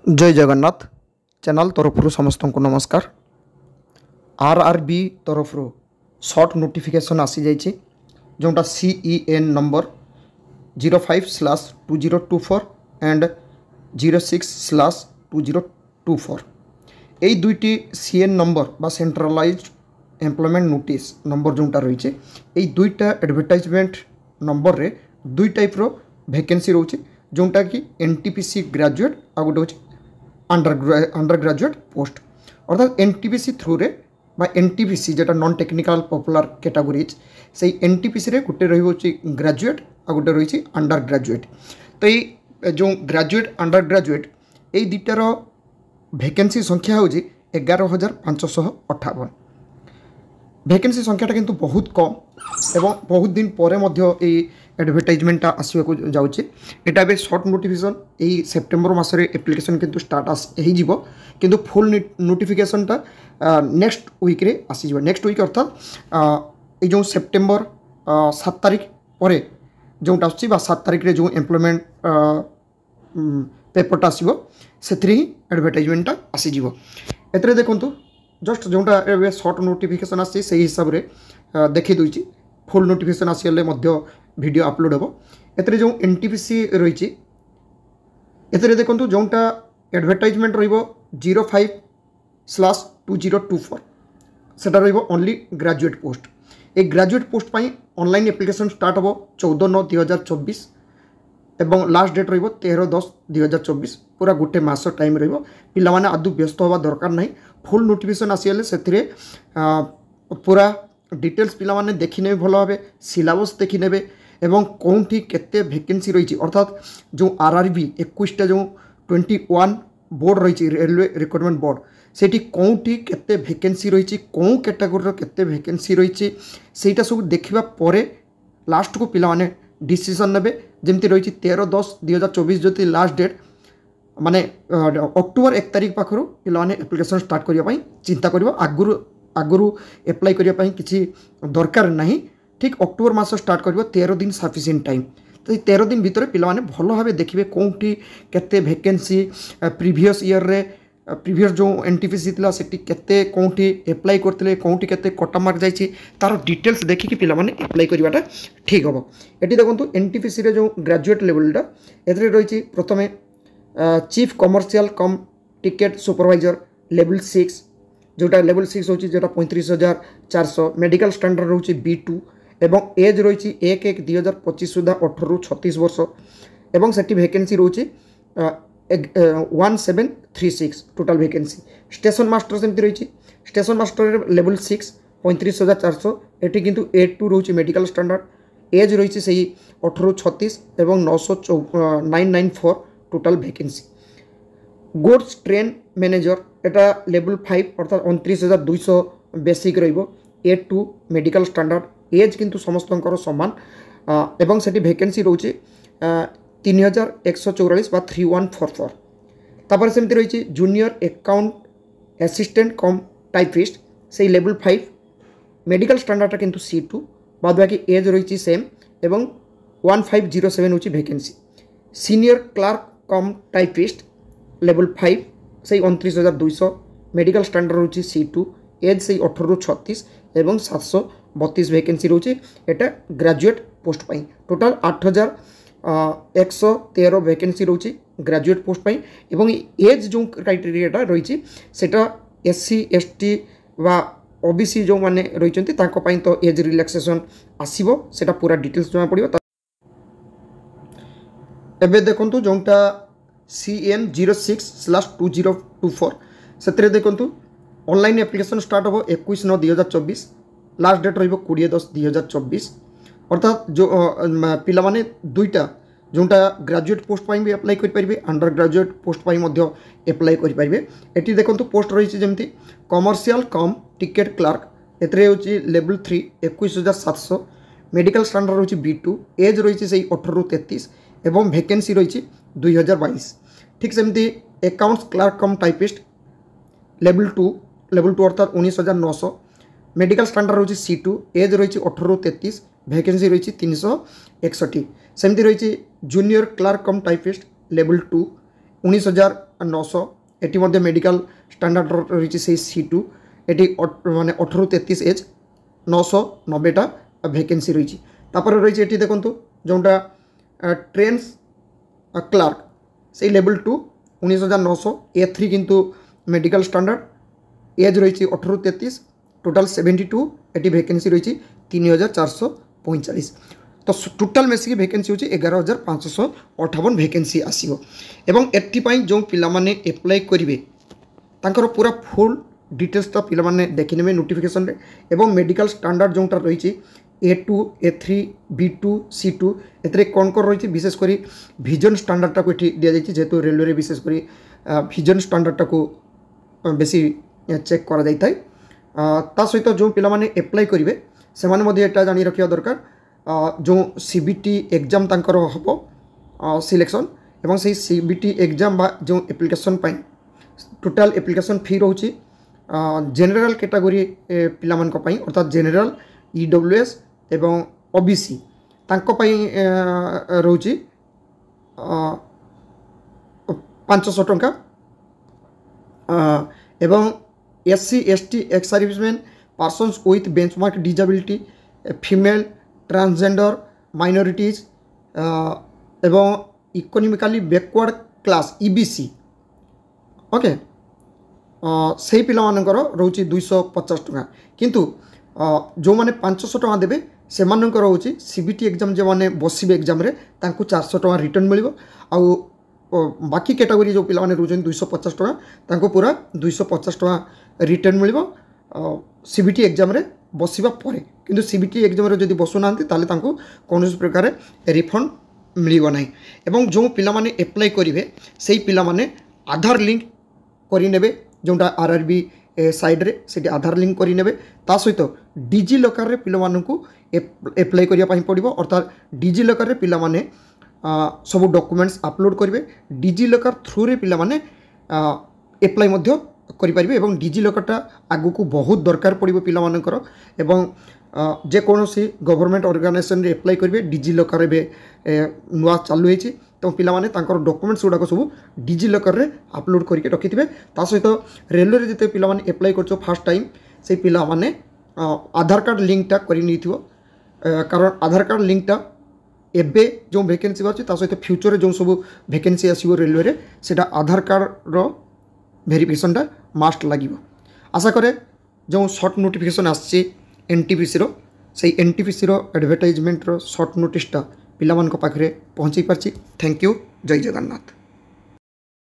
जय जगन्नाथ चैनल तरफ समस्त को नमस्कार। आरआरबी तरफ शॉर्ट नोटिफिकेशन आसी जाइए जोटा CEN नंबर 05/2024 एंड 06/2024 यही दुईटी CN नंबर बा सेंट्रलाइज्ड एम्प्लॉयमेंट नोटिस नंबर जोटा रही है यही दुईटा एडवर्टाइजमेंट नंबर रे दुई टाइप रो वैकेंसी रोचे जोटा कि NTPC ग्रेजुएट आ गोटे हूँ अंडर ग्रेजुएट पोस्ट अर्थात NTPC थ्रू रे बा NTPC जेटा नॉन टेक्निकल पॉपुलर कैटेगोरीज से NTPC रे गोटे रही ग्रेजुएट आ गोटे रही अंडर ग्रेजुएट। तो ये जो ग्रेजुएट अंडर ग्रेजुएट यही दुईटार वैकेंसी संख्या हूँ 11,558। वैकेंसी संख्याटा किंतु बहुत कम एवं बहुत दिन पर एडवर्टाइजमेंटा आसवाक जाऊँचे। यहाँ ए सर्ट नोटिफिकेशन यही सेप्टेम्बर मसरे एप्लिकेशन किंतु स्टार्ट हो किंतु फुल नोटिफिकेशनटा नेक्स्ट वीक्रे आसीज। नेक्स्ट वीक अर्थात ये जो सेप्टेम्बर 7 तारिख पर जोटा आसुच्छी 7 तारिख रे जो एम्प्लॉयमेंट पेपरटा आसो से ही एडवर्टाइजमेंटा आसीज। एतरे देखंतु जस्ट जोटा ए सर्ट नोटिफिकेशन आसी से हिसाब से देखी दूची फुल नोटिफिकेशन आसीगले वीडियो अपलोड हम। एतरे जो NTPC रही एतरे देखंतु जोटा एडवर्टाइजमेंट रहिबो 05/2024 सेटा रहिबो ओनली ग्रेजुएट पोस्ट। ए ग्रेजुएट पोस्ट पाई ऑनलाइन एप्लिकेशन स्टार्ट हो 14/9/2024 एवं लास्ट डेट रहिबो 13/10/2024 पूरा गोटे मास टाइम रहिबो। पिला माने आदु व्यस्त होबा दरकार नहीं। फुल नोटिफिकेशन आसीगले सेथिरे पूरा डिटेल्स पिला माने देखिने भल भाव सिलेबस देखिने एवं कौटी केते वैकेंसी रही अर्थात जो RRB 21टा जो 21 बोर्ड रही रेलवे रिक्रुटमेंट बोर्ड सेठी कौटी केते वैकेंसी रही कौ कैटेगोरी केते वैकेंसी रही सेटा सब देखा पर लास्ट को पिला माने डिसीजन ने जमती रही 13/10/2024 जो लास्ट डेट माने अक्टोबर 1 तारिख पाखर पिला माने एप्लिकेशन स्टार्ट करने चिंता कर आगु एप्लाई करने किसी दरकार नहीं। ठीक अक्टोबर मास स्टार्ट कर 13 दिन सफिशिएंट टाइम। तो ये 13 दिन भितर पिला माने भल भाव देखिए कौटी केते वैकेंसी प्रीवियस ईयर रे प्रीवियस जो NTPC थिला सेठी केते कौटी एप्लाई करते कौटी केते कटा मार्क जाइछि तार डिटेल्स देखिए पिला माने एप्लाई करवाटा ठीक हम। ये देखो NTPC रे जो ग्रेजुएट लेवलटा एथरे रही प्रथमे चीफ कमर्शियल कम टिकेट सुपरवाइजर लेवल 6 जोटा लेवल 6 होची जोटा 35,400 मेडिकल स्टैंडर्ड रोची B2 एवं एज रही 1/1/2025 सुधा 18 ରୁ 36 वर्ष एवं सेठी वैकेंसी रोची 1736 टोटल वैकेंसी। स्टेशन मास्टर सेमती रही स्टेशन मास्टर लेवल 6 35,400 एटी किंतु A2 रोची मेडिकल स्टैंडर्ड एज रही से 18 ରୁ 36 एवं 994 total vacancy. Goods train manager एटा लेवल 5 अर्थात 29,200 बेसिक रहिबो A2 मेडिकल स्टैंडर्ड एज किंतु समस्त समान एवं सेठी वैकेंसी रोचे 3,144 बा 3144। तापर सेमती रही जूनियर अकाउंट असिस्टेंट कम टाइपिस्ट से लेवल 5 मेडिकल स्टैंडर्ड किंतु C2 बाद बाकी एज रही सेम एवं 1507 होची vacancy. Senior Clark cum typist level 5 से 29,200 मेडिकल स्टैंडर्ड रोची C2 एज से 18 ରୁ 36 एवं 732 वैकेंसी रोचे एटा ग्रेजुएट पोस्ट पाई। टोटल 8,113 वैकेंसी रोचे ग्रेजुएट पोस्ट पाई एवं एज जो क्राइटेरियाटा रही सेटा SC ST वा OBC जो माने रही तो एज रिलैक्सेशन आसीबो सेटा पूरा डिटेल्स जमा पड़िबो। एबे देखंतु जोंटा CN 06/2024 से देखु ऑनलाइन एप्लिकेशन स्टार्ट हो 21/9/2024 लास्ट डेट रही 20/10/2024 अर्थात जो पिला माने दुईटा जोटा ग्रेजुएट पोस्ट पाई भी अप्लाई करेंगे अंडर ग्रेजुएट पोस्ट पाई अप्लाई करेंगे। एटी देखो पोस्ट रही जमी कमर्शियल कम टिकेट क्लार्क एथरे होची लेवल 3 21,700 मेडिकल स्टैंडर्ड होची B2 एज रही से 18 ରୁ 33 एवं वैकेंसी रही 2022। ठीक सेमती accounts Clark cum typist level 2 अर्थात 19,900 मेडिकल स्टैंडर्ड होची C2 एज रही 18 ରୁ 33 वैकेंसी रही 361। सेमती रही junior clerk cum typist level 2 19,900 एटी मध्य मेडिकल स्टैंडर्ड रही से C2 एटी माने 18-33 एज 990टा वैकेंसी रही रही है देखो जोटा ट्रेन्स क्लार्क से लेवल 2 19,900 A3 किंतु मेडिकल स्टैंडर्ड एज रही 18-33 टोटाल 72 एटी वैकेंसी रही 3,445 तो टोटाल मिसिक वैकेंसी होची 11,558 वैकेंसी आसीबो एवं एथि जो पिला माने अप्लाई करिवे तांकर पूरा फुल डिटेल्स तो पिला माने देखि नेबे नोटिफिकेशन रे एवं मेडिकल स्टैंडर्ड जोटा रही A2 A3 B2 C2 एतरे कौन कौन रही विशेष करी विजन स्टैंडर्ड टाको दि जाइए जेहेतु रेलवे विशेष करी विजन स्टैंडर्ड टाको बेसी चेक करा जाई थाई ता सहित जो पिला माने अप्लाई करिवे से माने मध्ये एटा जानि रखिया दरकार जो CBT एग्जाम तांकर हबो सिलेक्शन एवं से CBT एग्जाम बा जो एप्लिकेशन पाई टोटाल एप्लिकेशन फी रोची जनरल कैटेगरी पिला मान को पाई अर्थात जनरल EWS एवं OBC तांको पाई रोची 500 टंका एवं SC ST ex serviceman persons with benchmark disability female transgender minorities एवं economically backward class EBC okay से पिला मानकर रोची 250 टंका किंतु जो माने 500 टंका देबे से मानकर रोची CBT एग्जाम जो माने बसिबे एग्जाम रे तांको 400 टंका रिटर्न मिलिबो आउ बाकी कैटेगरी जो पिला माने रोजन 250 टंका तांको पूरा 250 टंका रिटर्न मिलिबो CBT एग्जाम रे बसिबा परे किंतु CBT एग्जाम रे जदि बसु नांती ताले तांको कोनोस प्रकार रिफंड मिलिबो नाही एवं जो पिला माने अप्लाई करिवे सेही पिला माने आधार लिंक करि नेबे जोंटा RRB साइड रे सेठी आधार लिंक करि नेबे ता सहित डिजी लॉकर रे पिला मानकू अप्लाई करिया पई पड़िबो अर्थात डिजी लॉकर रे पिला माने सब डॉक्यूमेंट्स अपलोड करिवे डिजी लॉकर थ्रू रे पिला माने अप्लाई मध्य करि परिबे एवं डिजी लॉकरटा आगु को बहुत दरकार पड़िबो पिला मानकर एवं जे कोनोसी गवर्नमेंट ऑर्गेनाइजेशन रे अप्लाई करिवे डिजी लॉकर रे नुआ चालू हेछि तो पिला माने तांकर डॉक्यूमेंट्स गुडा सब डिजी लॉकर रे अपलोड करके रखिथिबे ता सहित रेलवे रे जते पिला माने अप्लाई करछो फर्स्ट टाइम से पिला माने आधार कार्ड लिंकटा करि निथिबो कारण आधार कार्ड लिंकटा एबे जो वैकेंसी बाची ता सहित फ्यूचर रे जो सब वैकेंसी आसीबो रेलवे रे सेटा आधार कार्ड रो भेरिफिकेशनटा मस्ट लागिबो आशा करे जो शॉर्ट नोटिफिकेशन आछि NTPC रो से NTPC रो एडवर्टाइजमेंट रो शॉर्ट नोटिसटा पिला मान को पाखरे पहुंची पारछि थैंक यू जय जगन्नाथ।